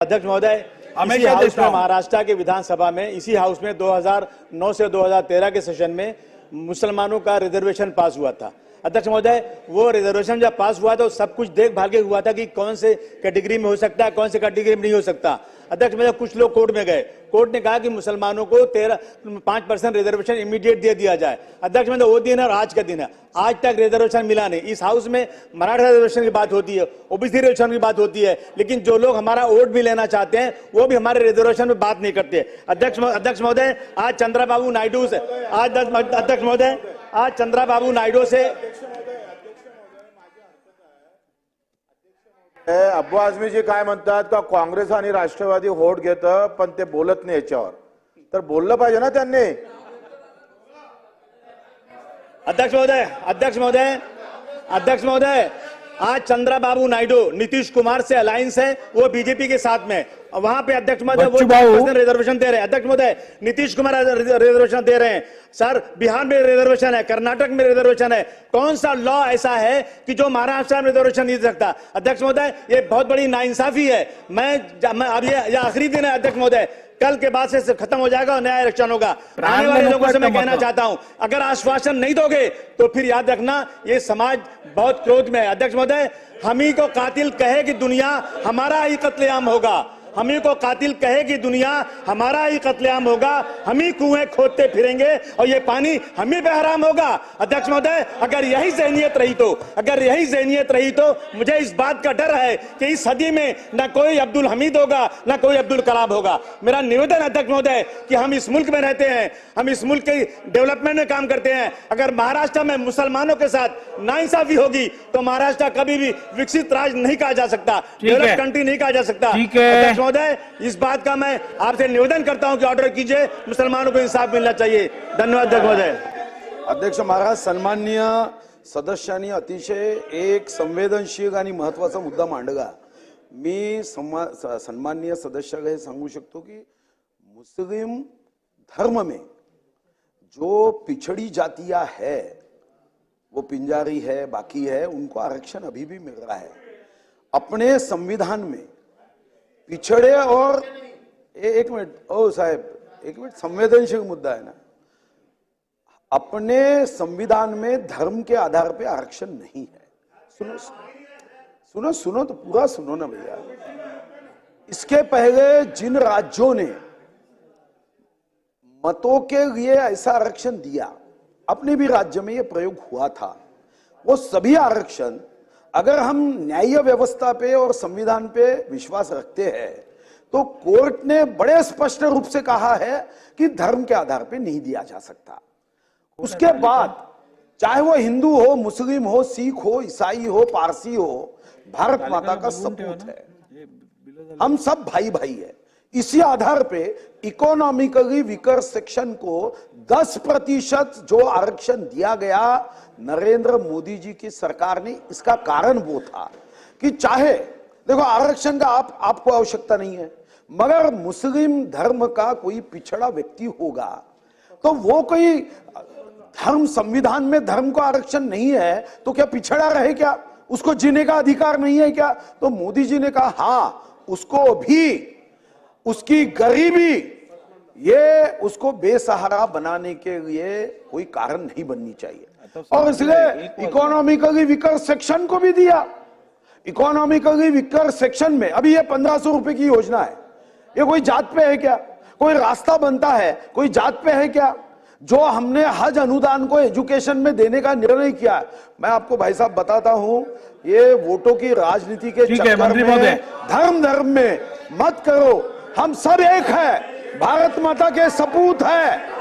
अध्यक्ष महोदय, इसी हाउस में महाराष्ट्र के विधानसभा में इसी हाउस में 2009 से 2013 के सेशन में मुसलमानों का रिजर्वेशन पास हुआ था। अध्यक्ष महोदय, वो रिजर्वेशन जब पास हुआ तो सब कुछ देख भाल के हुआ था कि कौन से कैटेगरी में हो सकता है, कौन से कैटेगरी में नहीं हो सकता। अध्यक्ष महोदय, कुछ लोग कोर्ट में गए, कोर्ट ने कहा कि मुसलमानों को 5% रिजर्वेशन इमीडिएट दे दिया जाए। अध्यक्ष महोदय, वो दिन है और आज का दिन है, आज तक रिजर्वेशन मिला नहीं। इस हाउस में मराठा रिजर्वेशन की बात होती है, ओबीसी रिजर्वेशन की बात होती है, लेकिन जो लोग हमारा वोट भी लेना चाहते हैं वो भी हमारे रिजर्वेशन में बात नहीं करते। अध्यक्ष महोदय, आज चंद्रबाबू नायडू से अध्यक्ष महोदय, आज चंद्रबाबू नायडू से अब्बू आझमीजी काय म्हणतात का काँग्रेस आणि राष्ट्रवादी होट घेतं पण ते बोलत नाही याच्यावर, तर बोललं पाहिजे ना त्यांनी। अध्यक्ष महोदय, आज चंद्रबाबू नायडू नीतीश कुमार से अलायंस है, वो बीजेपी के साथ में, वहां पे अध्यक्ष महोदय वो रिजर्वेशन दे रहे हैं। अध्यक्ष महोदय, नीतीश कुमार रिजर्वेशन दे रहे हैं सर, बिहार में रिजर्वेशन है, कर्नाटक में रिजर्वेशन है, कौन सा लॉ ऐसा है कि जो महाराष्ट्र में रिजर्वेशन नहीं दे सकता। अध्यक्ष महोदय, ये बहुत बड़ी नाइंसाफी है। मैं अब ये आखिरी दिन है अध्यक्ष महोदय, कल के बाद से खत्म हो जाएगा और नया इलेक्शन होगा। आने वाले लोगों से मैं कहना चाहता हूं, अगर आश्वासन नहीं दोगे तो फिर याद रखना ये समाज बहुत क्रोध में है। अध्यक्ष महोदय, हम ही को कातिल कहे कि दुनिया हमारा ही कत्लेआम होगा, हम ही को कातिल कहे कि दुनिया हमारा ही कत्लेआम होगा, हम ही कुएं खोदते फिरेंगे और ये पानी हम ही पे हराम होगा। अध्यक्ष महोदय, अगर यही ज़हनियत रही तो मुझे इस बात का डर है कि इस सदी में ना कोई अब्दुल हमीद होगा ना कोई अब्दुल कलाम होगा। मेरा निवेदन अध्यक्ष महोदय कि हम इस मुल्क में रहते हैं, हम इस मुल्क के डेवलपमेंट में काम करते हैं, अगर महाराष्ट्र में मुसलमानों के साथ नाइंसाफी होगी तो महाराष्ट्र कभी भी विकसित राज्य नहीं कहा जा सकता, डेवलप कंट्री नहीं कहा जा सकता। महोदय, इस बात का मैं आपसे निवेदन करता हूं कि ऑर्डर कीजिए, मुसलमानों को इंसाफ मिलना चाहिए। धन्यवाद अध्यक्ष महोदय। अध्यक्ष महाराज, सन्माननीय सदस्यांनी अतिशय एक संवेदनशील आणि महत्वाचा मुद्दा मांडला। मी सन्माननीय सदस्याला हे सांगू शकतो की मुस्लिम धर्म में जो पिछड़ी जातियां है, वो पिंजारी है, बाकी है, उनको आरक्षण अभी भी मिल रहा है। अपने संविधान में पिछड़े और एक मिनट ओ साहब, एक मिनट, संवेदनशील मुद्दा है ना। अपने संविधान में धर्म के आधार पे आरक्षण नहीं है। सुनो सुनो सुनो तो पूरा सुनो ना भैया। इसके पहले जिन राज्यों ने मतों के लिए ऐसा आरक्षण दिया, अपने भी राज्य में यह प्रयोग हुआ था, वो सभी आरक्षण अगर हम न्याय व्यवस्था पे और संविधान पे विश्वास रखते हैं तो कोर्ट ने बड़े स्पष्ट रूप से कहा है कि धर्म के आधार पे नहीं दिया जा सकता। उसके बाद चाहे वो हिंदू हो, मुस्लिम हो, सिख हो, ईसाई हो, पारसी हो, भारत माता का सपूत है, हम सब भाई भाई है। इसी आधार पे इकोनॉमिकली वीकर सेक्शन को 10% जो आरक्षण दिया गया नरेंद्र मोदी जी की सरकार ने, इसका कारण वो था कि चाहे देखो आरक्षण का आपको आवश्यकता नहीं है, मगर मुस्लिम धर्म का कोई पिछड़ा व्यक्ति होगा तो वो कोई धर्म, संविधान में धर्म को आरक्षण नहीं है तो क्या पिछड़ा रहे क्या, उसको जीने का अधिकार नहीं है क्या? तो मोदी जी ने कहा हाँ, उसको भी उसकी गरीबी ये उसको बेसहारा बनाने के लिए कोई कारण नहीं बननी चाहिए और इसलिए इकोनॉमिकली वीकर सेक्शन को भी दिया। इकोनॉमिकली वीकर सेक्शन में अभी ये 1500 रुपए की योजना है, ये कोई जात पे है क्या? कोई रास्ता बनता है कोई जात पे है क्या? जो हमने हज अनुदान को एजुकेशन में देने का निर्णय किया, मैं आपको भाई साहब बताता हूं, ये वोटों की राजनीति के चक्कर में धर्म में मत करो। हम सब एक है, भारत माता के सपूत है।